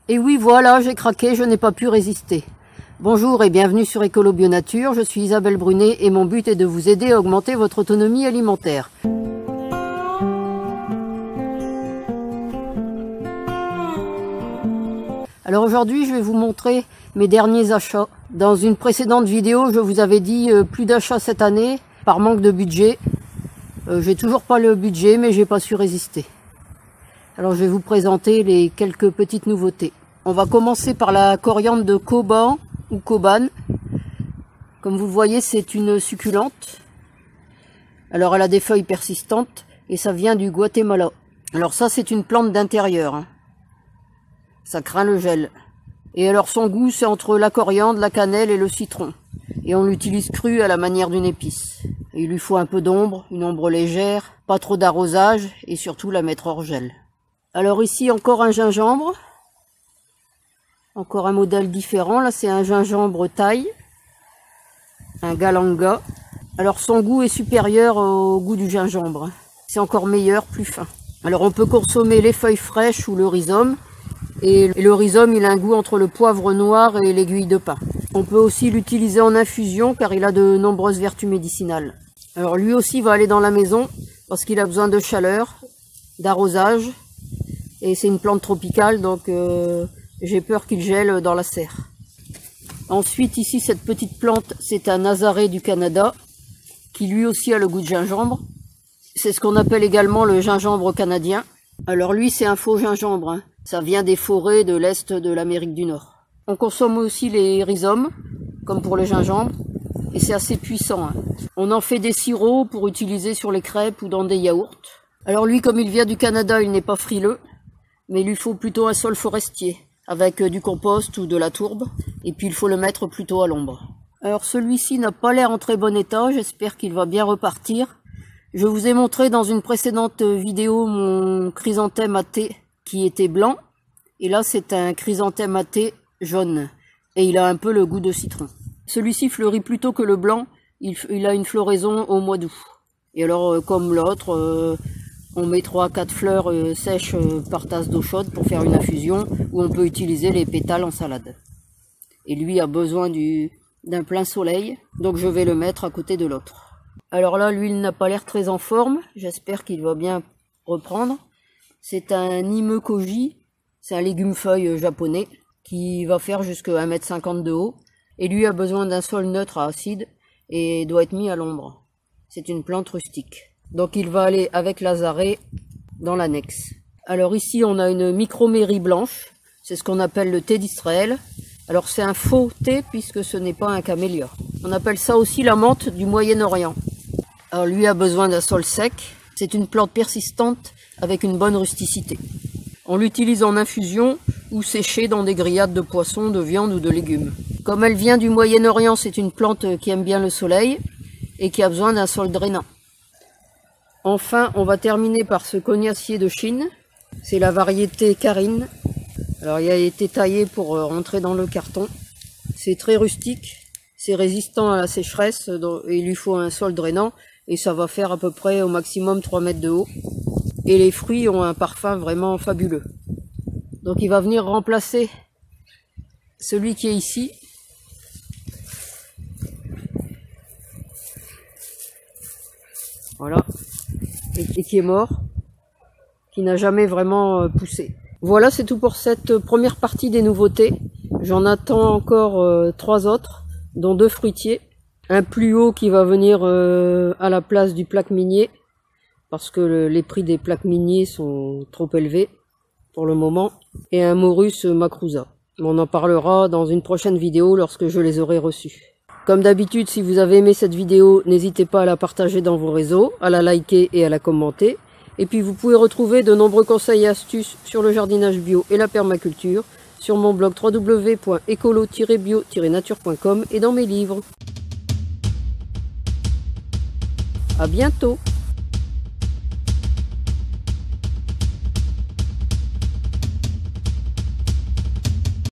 Et oui, voilà, j'ai craqué, je n'ai pas pu résister. Bonjour et bienvenue sur Écolo Bio Nature, je suis Isabelle Brunet et mon but est de vous aider à augmenter votre autonomie alimentaire. Alors aujourd'hui, je vais vous montrer mes derniers achats. Dans une précédente vidéo, je vous avais dit plus d'achats cette année par manque de budget. J'ai toujours pas le budget, mais j'ai pas su résister. Alors je vais vous présenter les quelques petites nouveautés. On va commencer par la coriandre de Coban ou Coban. Comme vous le voyez, c'est une succulente. Alors elle a des feuilles persistantes et ça vient du Guatemala. Alors ça, c'est une plante d'intérieur. Ça craint le gel. Et alors son goût, c'est entre la coriandre, la cannelle et le citron. Et on l'utilise cru à la manière d'une épice. Et il lui faut un peu d'ombre, une ombre légère, pas trop d'arrosage et surtout la mettre hors gel. Alors ici encore un gingembre, encore un modèle différent, là c'est un gingembre thaï, un galanga. Alors son goût est supérieur au goût du gingembre, c'est encore meilleur, plus fin. Alors on peut consommer les feuilles fraîches ou le rhizome, et le rhizome il a un goût entre le poivre noir et l'aiguille de pin. On peut aussi l'utiliser en infusion car il a de nombreuses vertus médicinales. Alors lui aussi va aller dans la maison parce qu'il a besoin de chaleur, d'arrosage. Et c'est une plante tropicale, donc j'ai peur qu'il gèle dans la serre. Ensuite, ici, cette petite plante, c'est un azaré du Canada, qui lui aussi a le goût de gingembre. C'est ce qu'on appelle également le gingembre canadien. Alors lui, c'est un faux gingembre. Ça vient des forêts de l'Est de l'Amérique du Nord. On consomme aussi les rhizomes, comme pour le gingembre, et c'est assez puissant. On en fait des sirops pour utiliser sur les crêpes ou dans des yaourts. Alors lui, comme il vient du Canada, il n'est pas frileux. Mais il lui faut plutôt un sol forestier, avec du compost ou de la tourbe, et puis il faut le mettre plutôt à l'ombre. Alors celui-ci n'a pas l'air en très bon état, j'espère qu'il va bien repartir. Je vous ai montré dans une précédente vidéo mon chrysanthème à thé qui était blanc, et là c'est un chrysanthème à thé jaune, et il a un peu le goût de citron. Celui-ci fleurit plutôt que le blanc, il a une floraison au mois d'août. Et alors comme l'autre... on met 3-4 fleurs sèches par tasse d'eau chaude pour faire une infusion où on peut utiliser les pétales en salade. Et lui a besoin d'un plein soleil, donc je vais le mettre à côté de l'autre. Alors là, lui, il n'a pas l'air très en forme, j'espère qu'il va bien reprendre. C'est un Nime Koji, c'est un légume-feuille japonais qui va faire jusqu'à 1,50 m de haut. Et lui a besoin d'un sol neutre à acide et doit être mis à l'ombre. C'est une plante rustique. Donc il va aller avec l'azaré dans l'annexe. Alors ici on a une micromérie blanche, c'est ce qu'on appelle le thé d'Israël. Alors c'est un faux thé puisque ce n'est pas un camélia. On appelle ça aussi la menthe du Moyen-Orient. Alors lui a besoin d'un sol sec, c'est une plante persistante avec une bonne rusticité. On l'utilise en infusion ou séchée dans des grillades de poissons, de viande ou de légumes. Comme elle vient du Moyen-Orient, c'est une plante qui aime bien le soleil et qui a besoin d'un sol drainant. Enfin, on va terminer par ce cognacier de Chine. C'est la variété Karine. Alors, il a été taillé pour rentrer dans le carton. C'est très rustique. C'est résistant à la sécheresse. Et il lui faut un sol drainant. Et ça va faire à peu près au maximum 3 mètres de haut. Et les fruits ont un parfum vraiment fabuleux. Donc, il va venir remplacer celui qui est ici. Voilà. Et qui est mort, qui n'a jamais vraiment poussé. Voilà, c'est tout pour cette première partie des nouveautés. J'en attends encore 3 autres, dont 2 fruitiers. Un plus haut qui va venir à la place du plaque minier, parce que les prix des plaques miniers sont trop élevés pour le moment. Et un Morus macrousa. On en parlera dans une prochaine vidéo lorsque je les aurai reçus. Comme d'habitude, si vous avez aimé cette vidéo, n'hésitez pas à la partager dans vos réseaux, à la liker et à la commenter. Et puis vous pouvez retrouver de nombreux conseils et astuces sur le jardinage bio et la permaculture sur mon blog www.ecolo-bio-nature.com et dans mes livres. À bientôt!